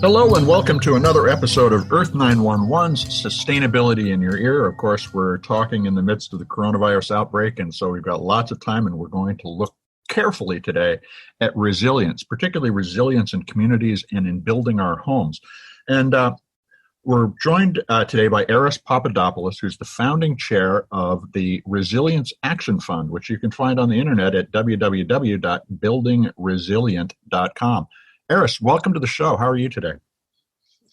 Hello and welcome to another episode of Earth911's Sustainability in Your Ear. Of course, we're talking in the midst of the coronavirus outbreak, and so we've got lots of time, and we're going to look carefully today at resilience, particularly resilience in communities and in building our homes. And we're joined today by Aris Popadopoulos, who's the founding chair of the Resilience Action Fund, which you can find on the internet at www.buildingresilient.com. Aris, welcome to the show. How are you today?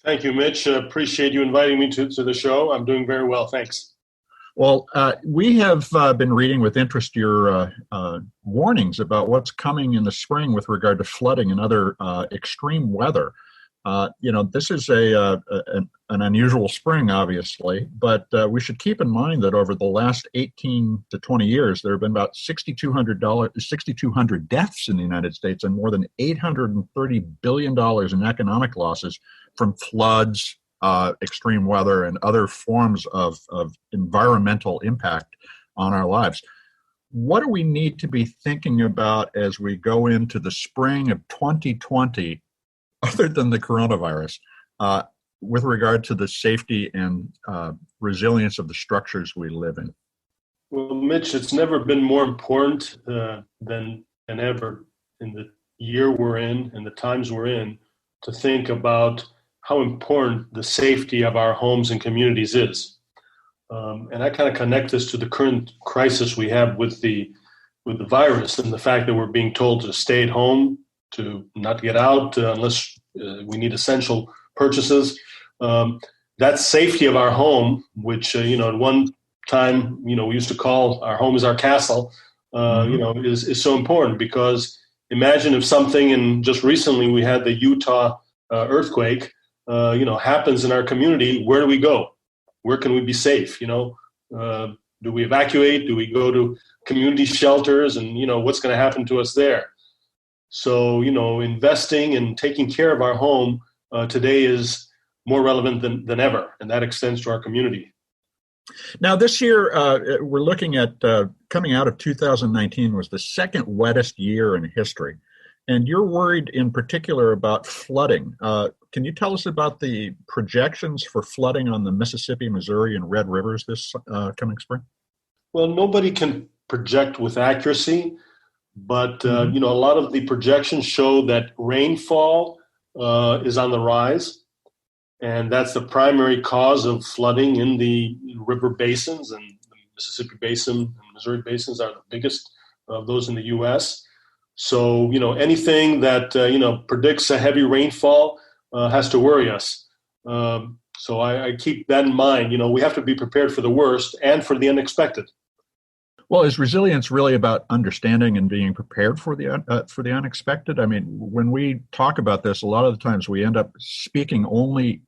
Thank you, Mitch. Appreciate you inviting me to the show. I'm doing very well. Thanks. Well, we have been reading with interest your warnings about what's coming in the spring with regard to flooding and other extreme weather. This is an unusual spring, obviously, but we should keep in mind that over the last 18 to 20 years, there have been about 6,200 deaths in the United States and more than $830 billion in economic losses from floods, extreme weather, and other forms of environmental impact on our lives. What do we need to be thinking about as we go into the spring of 2020, other than the coronavirus, with regard to the safety and resilience of the structures we live in? Well, Mitch, it's never been more important than ever in the year we're in and the times we're in to think about how important the safety of our homes and communities is. And I kind of connect this to the current crisis we have with the virus and the fact that we're being told to stay at home, to not get out unless we need essential purchases. That safety of our home, which, at one time, we used to call our home is our castle, is so important, because imagine if something, and just recently we had the Utah earthquake, happens in our community. Where do we go? Where can we be safe? Do we evacuate? Do we go to community shelters? And, what's going to happen to us there? So, investing and taking care of our home today is more relevant than ever, and that extends to our community. Now, this year, we're looking at coming out of 2019 was the second wettest year in history. And you're worried in particular about flooding. Can you tell us about the projections for flooding on the Mississippi, Missouri, and Red Rivers this coming spring? Well, nobody can project with accuracy, but a lot of the projections show that rainfall is on the rise, and that's the primary cause of flooding in the river basins, and the Mississippi Basin and Missouri basins are the biggest of those in the U.S. So, anything that, predicts a heavy rainfall has to worry us. So I keep that in mind. We have to be prepared for the worst and for the unexpected. Well, is resilience really about understanding and being prepared for the unexpected? I mean, when we talk about this, a lot of the times we end up speaking only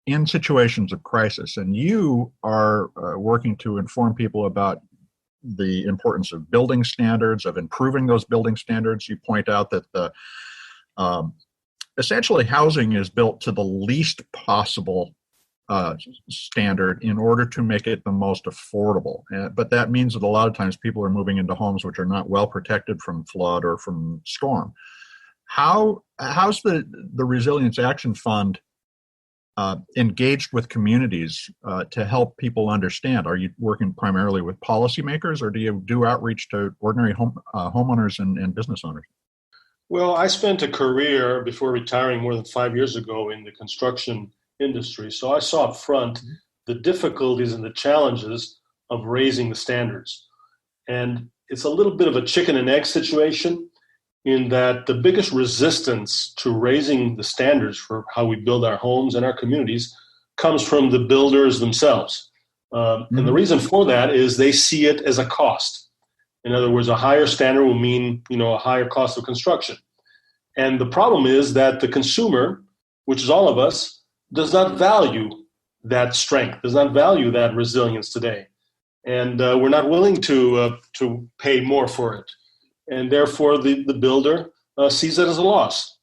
in situations of crisis. And you are working to inform people about the importance of building standards, of improving those building standards. You point out that essentially housing is built to the least possible standard in order to make it the most affordable. But that means that a lot of times people are moving into homes which are not well protected from flood or from storm. How's the Resilience Action Fund engaged with communities to help people understand? Are you working primarily with policymakers, or do you do outreach to ordinary homeowners and business owners? Well, I spent a career before retiring more than 5 years ago in the construction industry. So I saw up front the difficulties and the challenges of raising the standards. And it's a little bit of a chicken and egg situation, in that the biggest resistance to raising the standards for how we build our homes and our communities comes from the builders themselves. And the reason for that is they see it as a cost. In other words, a higher standard will mean, a higher cost of construction. And the problem is that the consumer, which is all of us, does not value that strength, does not value that resilience today. And we're not willing to pay more for it. And therefore, the builder sees it as a loss.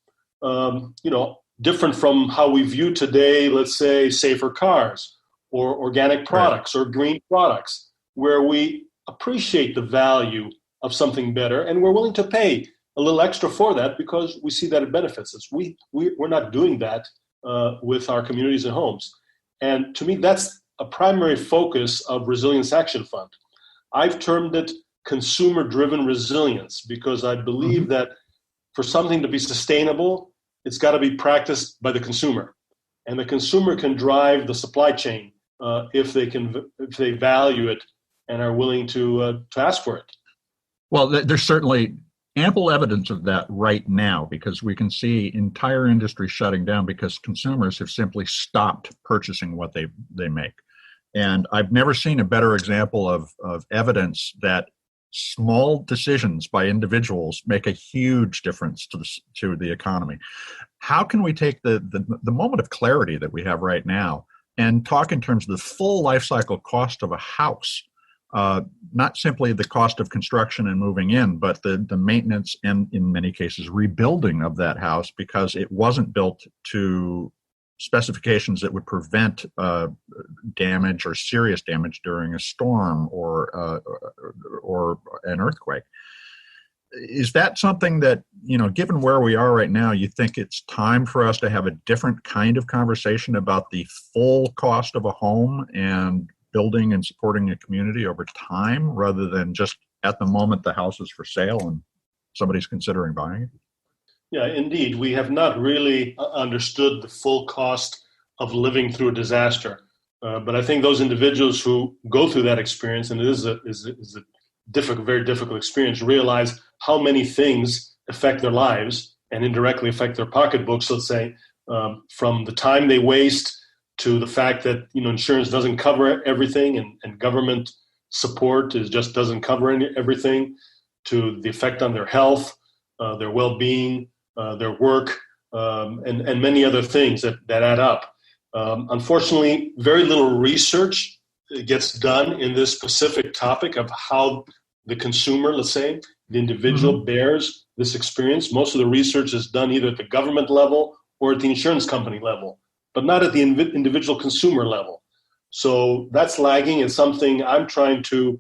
Different from how we view today, let's say, safer cars or organic products or green products, where we appreciate the value of something better and we're willing to pay a little extra for that because we see that it benefits us. We're not doing that with our communities and homes. And to me, that's a primary focus of Resilience Action Fund. I've termed it consumer-driven resilience because I believe that for something to be sustainable, it's got to be practiced by the consumer. And the consumer can drive the supply chain if they value it and are willing to ask for it. Well, there's certainly ample evidence of that right now because we can see entire industry shutting down because consumers have simply stopped purchasing what they make. And I've never seen a better example of evidence that small decisions by individuals make a huge difference to the economy. How can we take the moment of clarity that we have right now and talk in terms of the full life cycle cost of a house? Not simply the cost of construction and moving in, but the maintenance and, in many cases, rebuilding of that house because it wasn't built to specifications that would prevent damage or serious damage during a storm or an earthquake. Is that something that, given where we are right now, you think it's time for us to have a different kind of conversation about the full cost of a home and building and supporting a community over time rather than just at the moment the house is for sale and somebody's considering buying it? Yeah, indeed. We have not really understood the full cost of living through a disaster. But I think those individuals who go through that experience, and it is a difficult, very difficult experience, realize how many things affect their lives and indirectly affect their pocketbooks, let's say, from the time they waste to the fact that insurance doesn't cover everything and government support just doesn't cover everything, to the effect on their health, their well-being, their work, and many other things that add up. Unfortunately, very little research gets done in this specific topic of how the consumer, let's say, the individual bears this experience. Most of the research is done either at the government level or at the insurance company level, but not at the individual consumer level. So that's lagging and something I'm trying to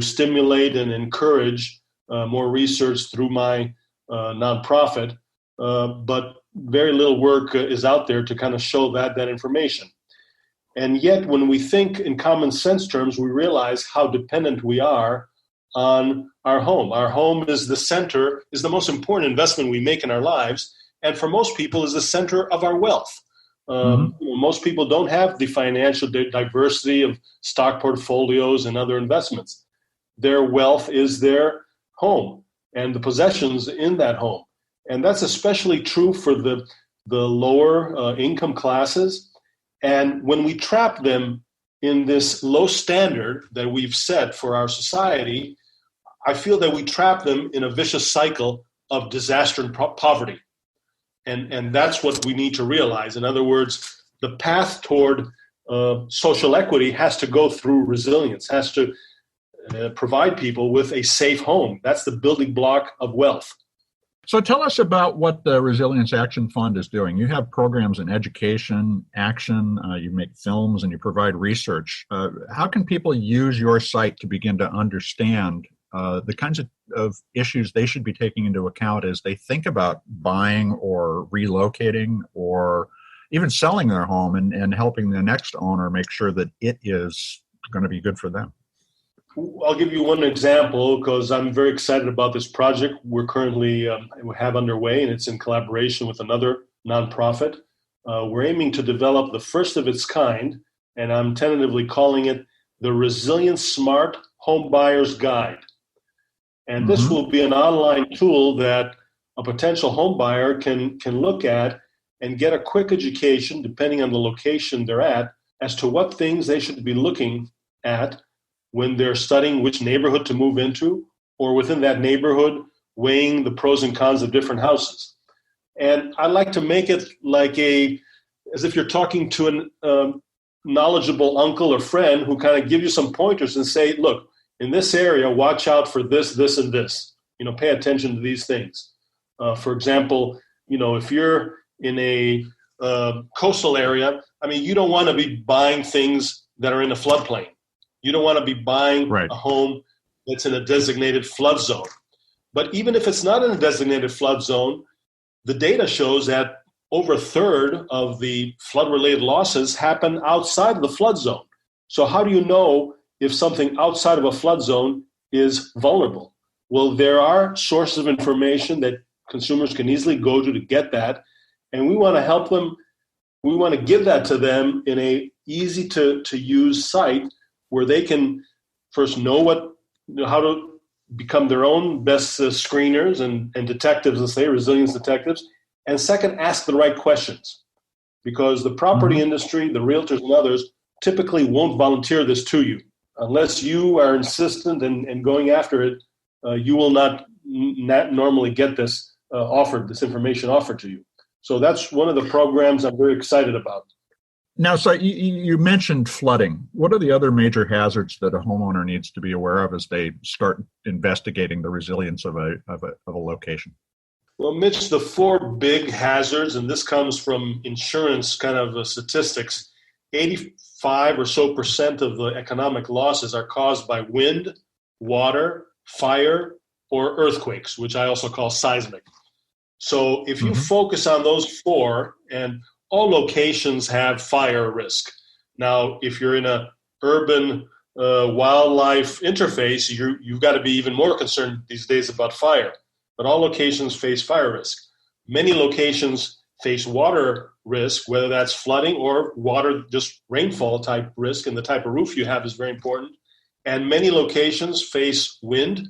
stimulate and encourage more research through my nonprofit, but very little work is out there to kind of show that information. And yet, when we think in common sense terms, we realize how dependent we are on our home. Our home is the center, is the most important investment we make in our lives, and for most people is the center of our wealth. Most people don't have the financial diversity of stock portfolios and other investments. Their wealth is their home and the possessions in that home. And that's especially true for the lower income classes. And when we trap them in this low standard that we've set for our society, I feel that we trap them in a vicious cycle of disaster and poverty. And that's what we need to realize. In other words, the path toward social equity has to go through resilience, has to provide people with a safe home. That's the building block of wealth. So tell us about what the Resilience Action Fund is doing. You have programs in education, action, you make films, and you provide research. How can people use your site to begin to understand the kinds of issues they should be taking into account as they think about buying or relocating or even selling their home and helping the next owner make sure that it is going to be good for them? I'll give you one example because I'm very excited about this project we're currently have underway, and it's in collaboration with another nonprofit. We're aiming to develop the first of its kind, and I'm tentatively calling it the Resilient Smart Home Buyer's Guide. And this will be an online tool that a potential home buyer can look at and get a quick education, depending on the location they're at, as to what things they should be looking at when they're studying which neighborhood to move into, or within that neighborhood, weighing the pros and cons of different houses. And I like to make it like as if you're talking to a knowledgeable uncle or friend who kind of give you some pointers and say, look, in this area, watch out for this, this, and this. Pay attention to these things. For example, if you're in a coastal area, you don't want to be buying things that are in a floodplain. You don't want to be buying a home that's in a designated flood zone. But even if it's not in a designated flood zone, the data shows that over a third of the flood-related losses happen outside of the flood zone. So how do you know if something outside of a flood zone is vulnerable? Well, there are sources of information that consumers can easily go to get that, and we want to help them. We want to give that to them in a easy to use site where they can first know how to become their own best screeners and detectives, let's say, resilience detectives, and second, ask the right questions. Because the property industry, the realtors and others typically won't volunteer this to you. Unless you are insistent and going after it, you will not normally get this information offered to you. So that's one of the programs I'm very excited about. Now, so you mentioned flooding. What are the other major hazards that a homeowner needs to be aware of as they start investigating the resilience of a location? Well, Mitch, the four big hazards, and this comes from insurance kind of statistics, 85% or so of the economic losses are caused by wind, water, fire, or earthquakes, which I also call seismic. So if you focus on those four, and all locations have fire risk. Now, if you're in a urban wildlife interface, you've got to be even more concerned these days about fire. But all locations face fire risk. Many locations face water risk, whether that's flooding or water, just rainfall type risk, and the type of roof you have is very important. And many locations face wind,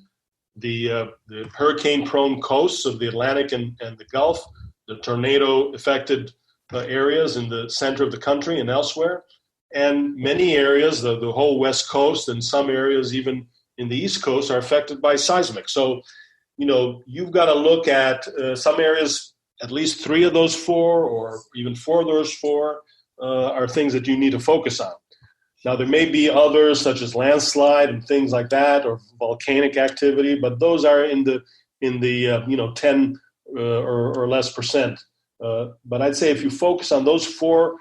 the hurricane-prone coasts of the Atlantic and the Gulf, the tornado-affected areas in the center of the country and elsewhere, and many areas, the whole West Coast and some areas even in the East Coast are affected by seismic. So, you've got to look at some areas, at least 3 of those 4 or even 4 of those 4 are things that you need to focus on. Now, there may be others such as landslide and things like that, or volcanic activity, but those are in the 10 or less percent. But I'd say if you focus on those 4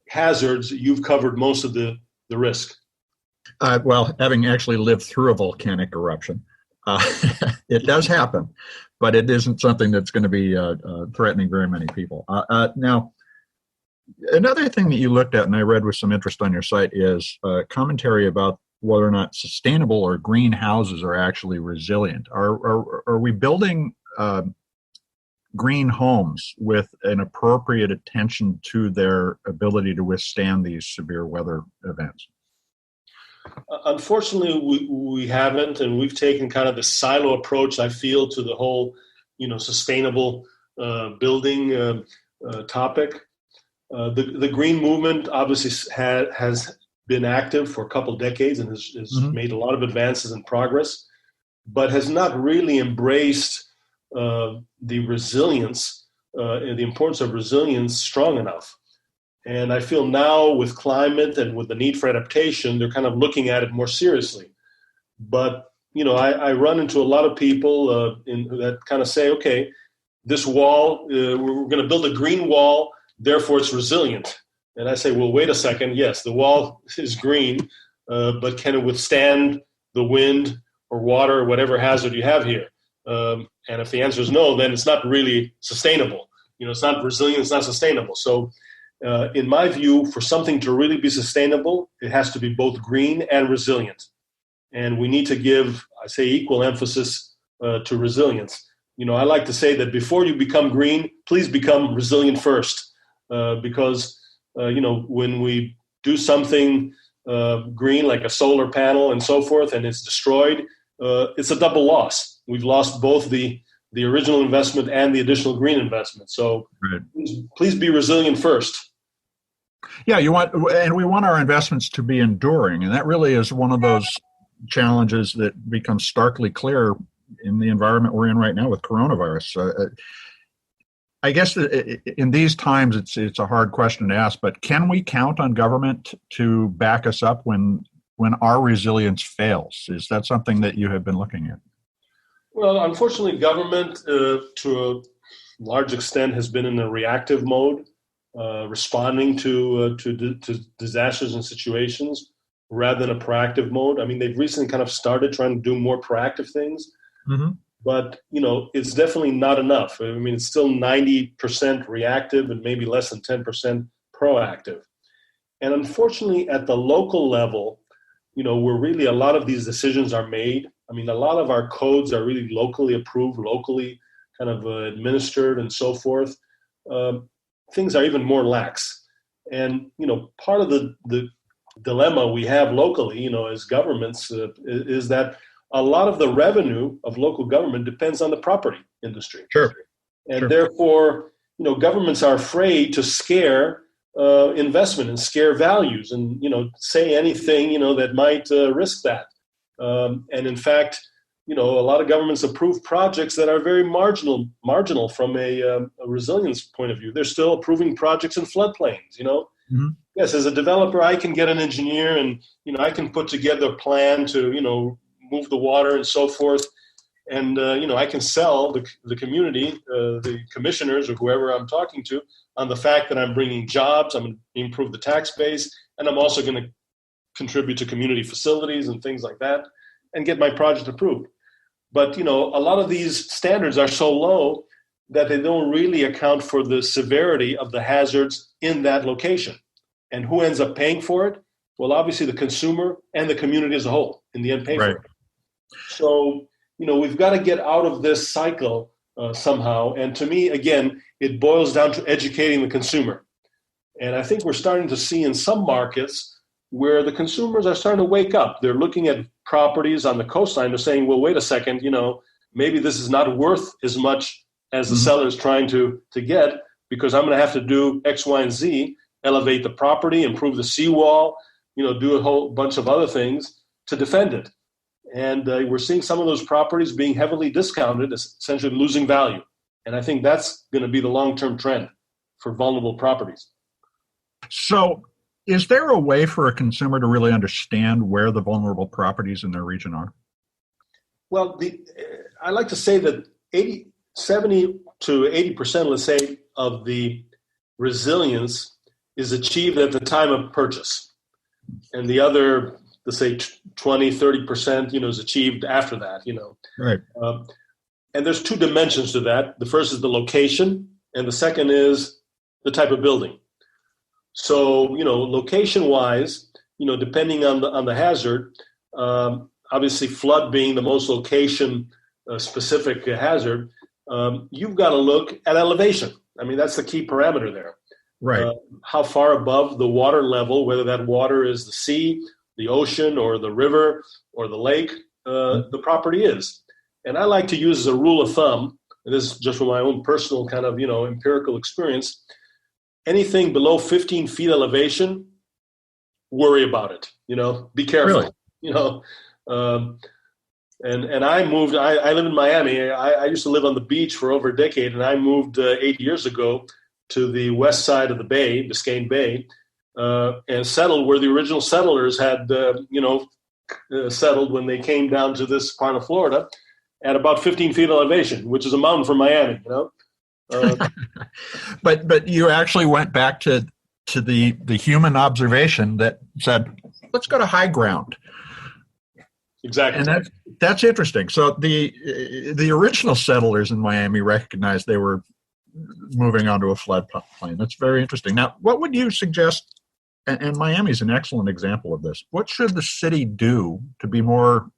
hazards, you've covered most of the risk. Well, having actually lived through a volcanic eruption, it does happen, but it isn't something that's going to be threatening very many people. Now, another thing that you looked at, and I read with some interest on your site, is commentary about whether or not sustainable or green houses are actually resilient. Are we building green homes with an appropriate attention to their ability to withstand these severe weather events? Unfortunately, we haven't, and we've taken kind of the silo approach, I feel, to the whole, sustainable building topic. The green movement obviously has been active for a couple decades and has made a lot of advances and progress, but has not really embraced the resilience and the importance of resilience strong enough. And I feel now with climate and with the need for adaptation, they're kind of looking at it more seriously. But, I run into a lot of people that kind of say, okay, this wall, we're going to build a green wall, therefore it's resilient. And I say, well, wait a second. Yes, the wall is green, but can it withstand the wind or water or whatever hazard you have here? And if the answer is no, then it's not really sustainable. It's not resilient, it's not sustainable. So in my view, for something to really be sustainable, it has to be both green and resilient. And we need to give, I say, equal emphasis to resilience. I like to say that before you become green, please become resilient first. Because, when we do something green, like a solar panel and so forth, and it's destroyed, it's a double loss. We've lost both the original investment and the additional green investment. So please be resilient first. Yeah, we want our investments to be enduring, and that really is one of those challenges that becomes starkly clear in the environment we're in right now with coronavirus. I guess in these times it's a hard question to ask, but can we count on government to back us up when our resilience fails? Is that something that you have been looking at? Well, unfortunately, government to a large extent has been in a reactive mode, responding to disasters and situations rather than a proactive mode. I mean, they've recently kind of started trying to do more proactive things. Mm-hmm. but it's definitely not enough. I mean, it's still 90% reactive and maybe less than 10% proactive. And unfortunately, at the local level, where really a lot of these decisions are made. I mean, a lot of our codes are really locally approved, locally kind of administered and so forth. Things are even more lax. And, part of the dilemma we have locally, as governments, is that a lot of the revenue of local government depends on the property industry. Sure. And therefore, governments are afraid to scare investment and scare values and, say anything, that might risk that. And in fact, a lot of governments approve projects that are very marginal from a resilience point of view. They're still approving projects in floodplains, Mm-hmm. Yes, as a developer, I can get an engineer and, I can put together a plan to, move the water and so forth. And, I can sell the community, the commissioners or whoever I'm talking to on the fact that I'm bringing jobs, I'm going to improve the tax base, and I'm also going to contribute to community facilities and things like that and get my project approved. But, a lot of these standards are so low that they don't really account for the severity of the hazards in that location. And who ends up paying for it? Well, obviously the consumer and the community as a whole in the end pay for it. So, we've got to get out of this cycle somehow. And to me, again, it boils down to educating the consumer. And I think we're starting to see in some markets where the consumers are starting to wake up. They're looking at properties on the coastline. They're saying, well, wait a second, maybe this is not worth as much as the seller is trying to get, because I'm going to have to do X, Y, and Z, elevate the property, improve the seawall, do a whole bunch of other things to defend it. And we're seeing some of those properties being heavily discounted, essentially losing value. And I think that's going to be the long-term trend for vulnerable properties. So is there a way for a consumer to really understand where the vulnerable properties in their region are? Well, I like to say that 70 to 80%, let's say, of the resilience is achieved at the time of purchase. And the other, let's say 20, 30%, is achieved after that, Right. And there's two dimensions to that. The first is the location, and the second is the type of building. So, location-wise, depending on the hazard, obviously flood being the most location-specific hazard, you've got to look at elevation. I mean, that's the key parameter there. Right. How far above the water level, whether that water is the sea, the ocean, or the river, or the lake, the property is. And I like to use as a rule of thumb, and this is just from my own personal kind of, empirical experience, anything below 15 feet elevation, worry about it, be careful, Really? And I moved, I live in Miami. I used to live on the beach for over a decade, and I moved 8 years ago to the west side of the bay, Biscayne Bay, and settled where the original settlers had, settled when they came down to this part of Florida at about 15 feet elevation, which is a mountain from Miami, But you actually went back to the human observation that said, let's go to high ground. Exactly. And that's interesting. So the original settlers in Miami recognized they were moving onto a floodplain. That's very interesting. Now, what would you suggest, and Miami is an excellent example of this, what should the city do to be more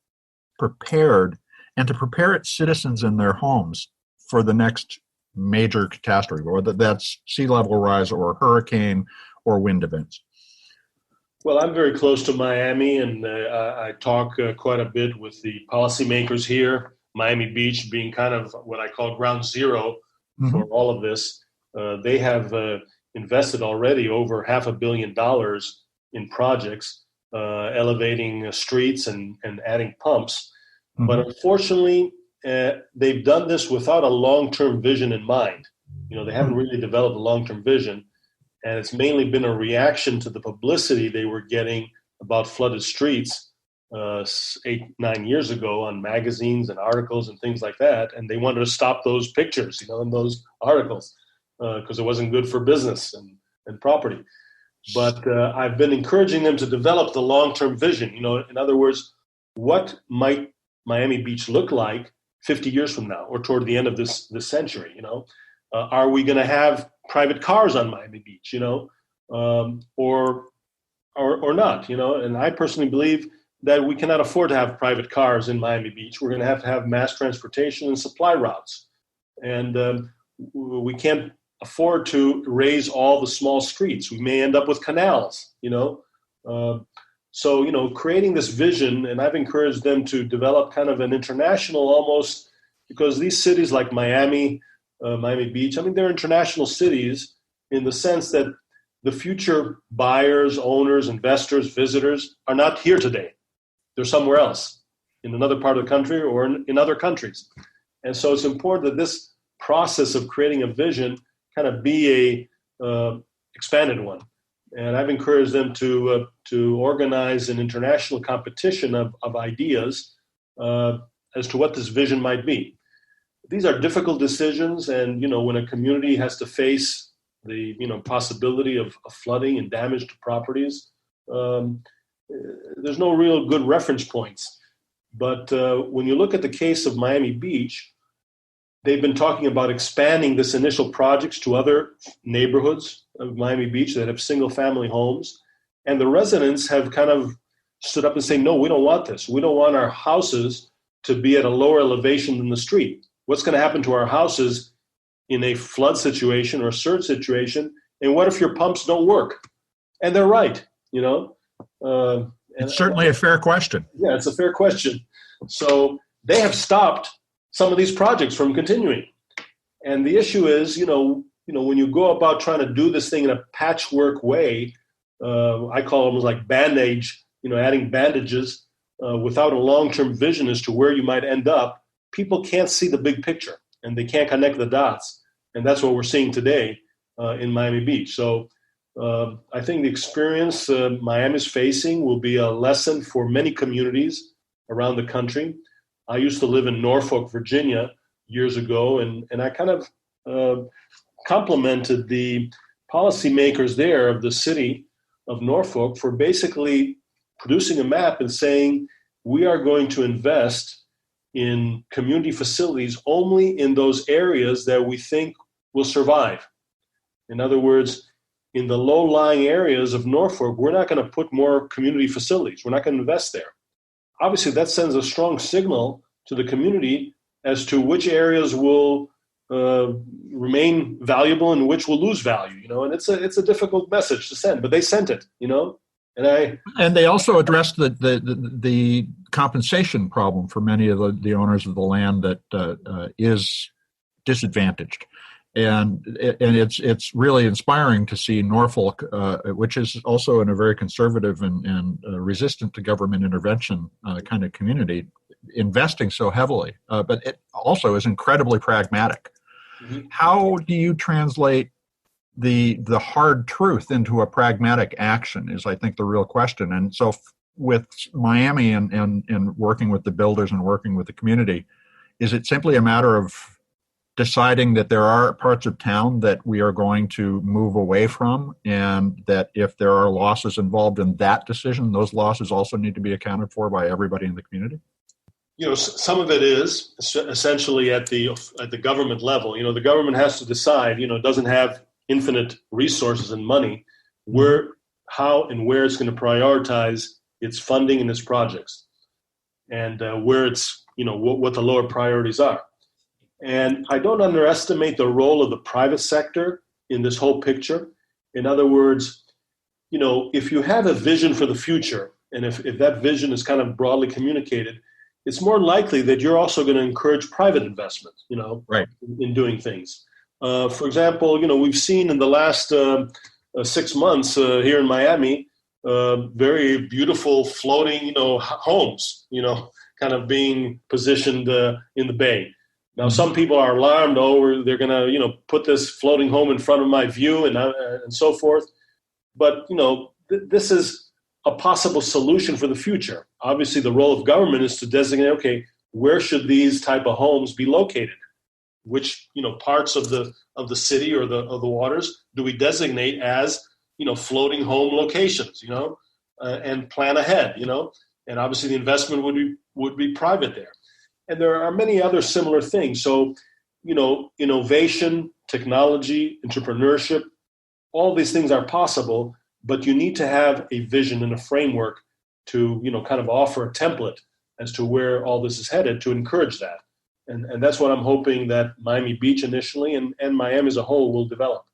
prepared and to prepare its citizens in their homes for the next major catastrophe, whether that's sea level rise or hurricane or wind events? Well, I'm very close to Miami, and I talk quite a bit with the policymakers here, Miami Beach being kind of what I call ground zero for all of this. They have invested already over $500 million in projects, elevating streets and adding pumps. But unfortunately, they've done this without a long-term vision in mind. They haven't really developed a long-term vision, and it's mainly been a reaction to the publicity they were getting about flooded streets 8-9 years ago on magazines and articles and things like that, and they wanted to stop those pictures, in those articles, because it wasn't good for business and property. But I've been encouraging them to develop the long-term vision. In other words, what might Miami Beach look like 50 years from now or toward the end of this century? Are we going to have private cars on Miami Beach, or not, And I personally believe that we cannot afford to have private cars in Miami Beach. We're going to have mass transportation and supply routes. And we can't afford to raise all the small streets. We may end up with canals, So, creating this vision, and I've encouraged them to develop kind of an international almost, because these cities like Miami Beach, they're international cities in the sense that the future buyers, owners, investors, visitors are not here today. They're somewhere else, in another part of the country or in other countries. And so it's important that this process of creating a vision kind of be a expanded one. And I've encouraged them to organize an international competition of ideas as to what this vision might be. These are difficult decisions, and when a community has to face the possibility of flooding and damage to properties, there's no real good reference points. But when you look at the case of Miami Beach, they've been talking about expanding this initial projects to other neighborhoods of Miami Beach that have single-family homes. And the residents have kind of stood up and say, no, we don't want this. We don't want our houses to be at a lower elevation than the street. What's going to happen to our houses in a flood situation or a surge situation? And what if your pumps don't work? And they're right, It's certainly a fair question. Yeah, it's a fair question. So they have stopped some of these projects from continuing. And the issue is, when you go about trying to do this thing in a patchwork way, I call it almost like bandage, adding bandages without a long-term vision as to where you might end up, people can't see the big picture and they can't connect the dots. And that's what we're seeing today in Miami Beach. So I think the experience Miami's facing will be a lesson for many communities around the country. I used to live in Norfolk, Virginia years ago, and I kind of complimented the policymakers there of the city of Norfolk for basically producing a map and saying, we are going to invest in community facilities only in those areas that we think will survive. In other words, in the low-lying areas of Norfolk, we're not going to put more community facilities. We're not going to invest there. Obviously, that sends a strong signal to the community as to which areas will remain valuable and which will lose value. And it's a difficult message to send, but they sent it. And they also addressed the compensation problem for many of the owners of the land that is disadvantaged. And it's really inspiring to see Norfolk, which is also in a very conservative and resistant to government intervention kind of community, investing so heavily. But it also is incredibly pragmatic. Mm-hmm. How do you translate the hard truth into a pragmatic action is, I think, the real question. And so with Miami and working with the builders and working with the community, is it simply a matter of deciding that there are parts of town that we are going to move away from, and that if there are losses involved in that decision, those losses also need to be accounted for by everybody in the community? Some of it is essentially at the government level. The government has to decide, it doesn't have infinite resources and money, how and where it's going to prioritize its funding and its projects, and where it's, what the lower priorities are. And I don't underestimate the role of the private sector in this whole picture. In other words, if you have a vision for the future, and if that vision is kind of broadly communicated, it's more likely that you're also going to encourage private investment, right, in doing things. For example, we've seen in the last 6 months here in Miami, very beautiful floating, homes, kind of being positioned in the bay. Now, some people are alarmed, they're going to, put this floating home in front of my view and so forth. But, this is a possible solution for the future. Obviously, the role of government is to designate, okay, where should these type of homes be located? Which, parts of the city or the waters do we designate as, floating home locations, and plan ahead, and obviously the investment would be private there. And there are many other similar things. So, innovation, technology, entrepreneurship, all these things are possible, but you need to have a vision and a framework to, kind of offer a template as to where all this is headed to encourage that. And that's what I'm hoping that Miami Beach initially and Miami as a whole will develop.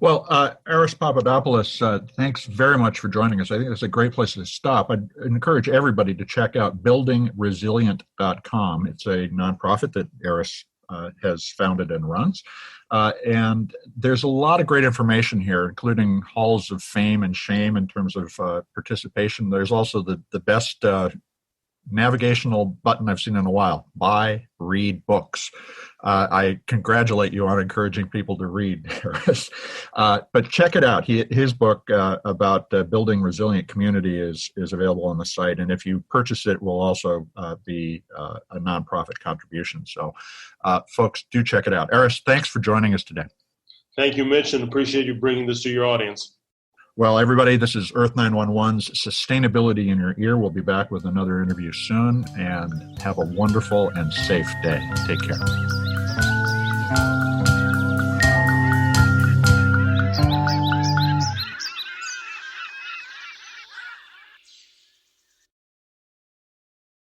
Well, Aris Popadopoulos, thanks very much for joining us. I think it's a great place to stop. I'd encourage everybody to check out buildingresilient.com. It's a nonprofit that Aris has founded and runs. And there's a lot of great information here, including halls of fame and shame in terms of participation. There's also the best navigational button I've seen in a while: buy, read books. I congratulate you on encouraging people to read, Harris. But check it out. His book about building resilient community is available on the site. And if you purchase it, will also be a nonprofit contribution. So folks, do check it out. Aris, thanks for joining us today. Thank you, Mitch, and appreciate you bringing this to your audience. Well, everybody, this is Earth911's Sustainability in Your Ear. We'll be back with another interview soon, and have a wonderful and safe day. Take care.